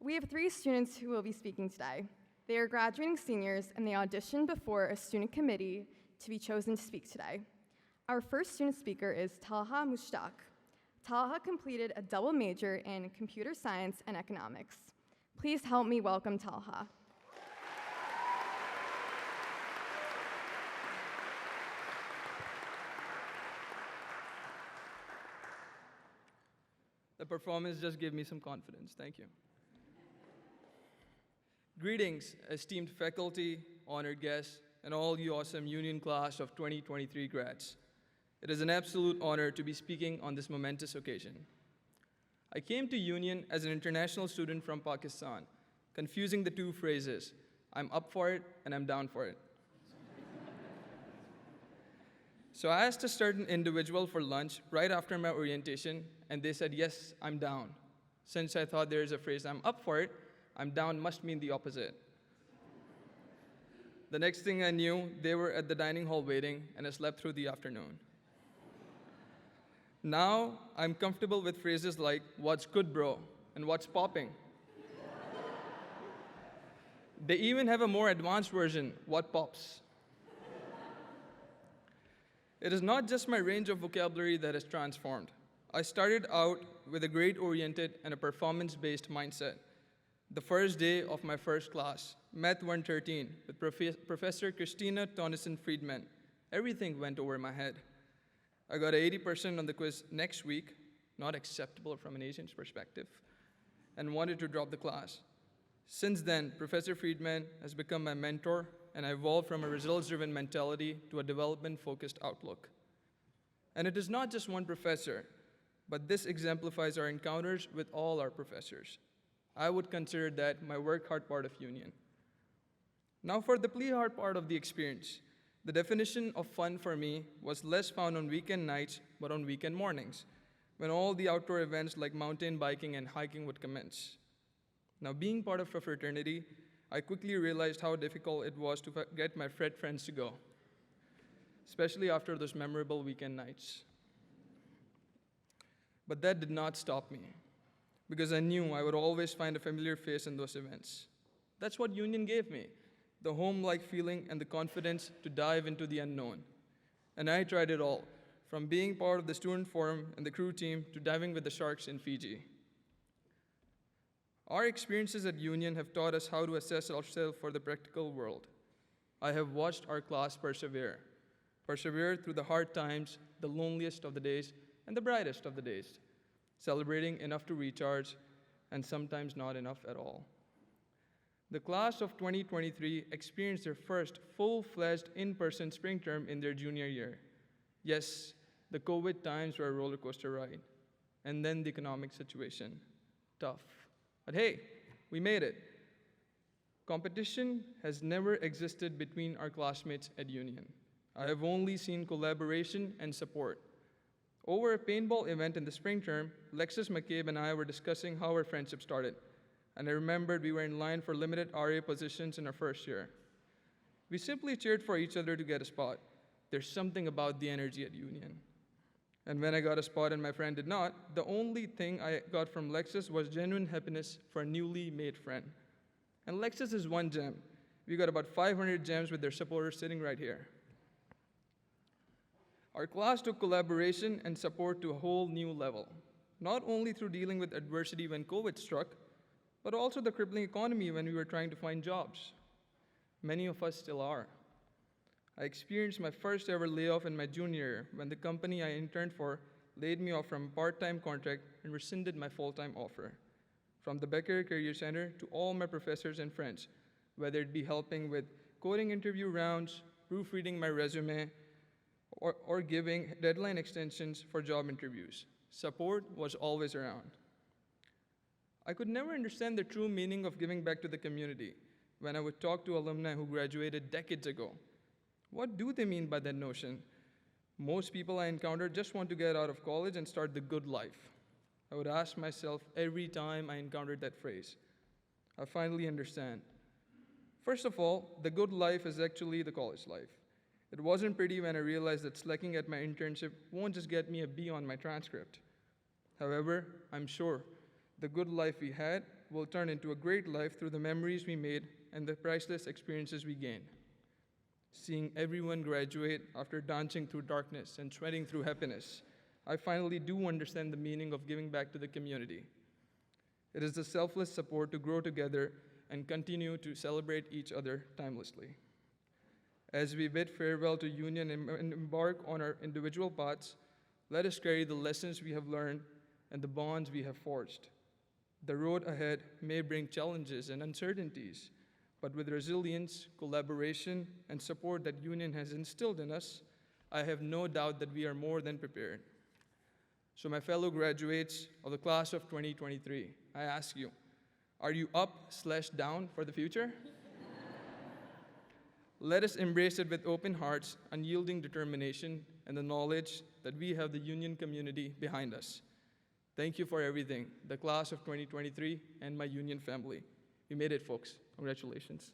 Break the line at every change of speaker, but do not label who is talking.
We have 3 students who will be speaking today. They are graduating seniors, and they auditioned before a student committee to be chosen to speak today. Our first student speaker is Talha Mushtaq. Talha completed a double major in computer science and economics. Please help me welcome Talha.
The performance just gave me some confidence. Thank you. Greetings, esteemed faculty, honored guests, and all you awesome Union class of 2023 grads. It is an absolute honor to be speaking on this momentous occasion. I came to Union as an international student from Pakistan, confusing the two phrases, I'm up for it and I'm down for it. So I asked a certain individual for lunch right after my orientation, and they said, yes, I'm down. Since I thought there is a phrase, I'm up for it, I'm down must mean the opposite. The next thing I knew, they were at the dining hall waiting, and I slept through the afternoon. Now, I'm comfortable with phrases like, what's good, bro, and what's popping. They even have a more advanced version, what pops. It is not just my range of vocabulary that has transformed. I started out with a grade-oriented and a performance-based mindset. The first day of my first class, Math 113, with Professor Christina Tonneson-Friedman, everything went over my head. I got an 80% on the quiz next week, not acceptable from an Asian's perspective, and wanted to drop the class. Since then, Professor Friedman has become my mentor, and I evolved from a results-driven mentality to a development-focused outlook. And it is not just one professor, but this exemplifies our encounters with all our professors. I would consider that my work hard part of Union. Now for the play hard part of the experience. The definition of fun for me was less found on weekend nights, but on weekend mornings, when all the outdoor events like mountain biking and hiking would commence. Now being part of a fraternity, I quickly realized how difficult it was to get my frat friends to go, especially after those memorable weekend nights. But that did not stop me, because I knew I would always find a familiar face in those events. That's what Union gave me, the home-like feeling and the confidence to dive into the unknown. And I tried it all, from being part of the student forum and the crew team to diving with the sharks in Fiji. Our experiences at Union have taught us how to assess ourselves for the practical world. I have watched our class persevere through the hard times, the loneliest of the days, and the brightest of the days, celebrating enough to recharge, and sometimes not enough at all. The class of 2023 experienced their first full-fledged in-person spring term in their junior year. Yes, the COVID times were a roller coaster ride, and then the economic situation, tough. But hey, we made it. Competition has never existed between our classmates at Union. I have only seen collaboration and support. Over a paintball event in the spring term, Lexus McCabe and I were discussing how our friendship started. And I remembered we were in line for limited RA positions in our first year. We simply cheered for each other to get a spot. There's something about the energy at Union. And when I got a spot and my friend did not, the only thing I got from Lexus was genuine happiness for a newly made friend. And Lexus is one gem. We got about 500 gems with their supporters sitting right here. Our class took collaboration and support to a whole new level, not only through dealing with adversity when COVID struck, but also the crippling economy when we were trying to find jobs. Many of us still are. I experienced my first ever layoff in my junior year when the company I interned for laid me off from a part-time contract and rescinded my full-time offer. From the Baccalaureate Career Center to all my professors and friends, whether it be helping with coding interview rounds, proofreading my resume, or giving deadline extensions for job interviews. Support was always around. I could never understand the true meaning of giving back to the community when I would talk to alumni who graduated decades ago. What do they mean by that notion? Most people I encountered just want to get out of college and start the good life. I would ask myself every time I encountered that phrase. I finally understand. First of all, the good life is actually the college life. It wasn't pretty when I realized that slacking at my internship won't just get me a B on my transcript. However, I'm sure the good life we had will turn into a great life through the memories we made and the priceless experiences we gained. Seeing everyone graduate after dancing through darkness and sweating through happiness, I finally do understand the meaning of giving back to the community. It is the selfless support to grow together and continue to celebrate each other timelessly. As we bid farewell to Union and embark on our individual paths, let us carry the lessons we have learned and the bonds we have forged. The road ahead may bring challenges and uncertainties, but with resilience, collaboration, and support that Union has instilled in us, I have no doubt that we are more than prepared. So my fellow graduates of the class of 2023, I ask you, are you up/down for the future? Let us embrace it with open hearts, unyielding determination, and the knowledge that we have the Union community behind us. Thank you for everything, the class of 2023 and my Union family. We made it, folks. Congratulations.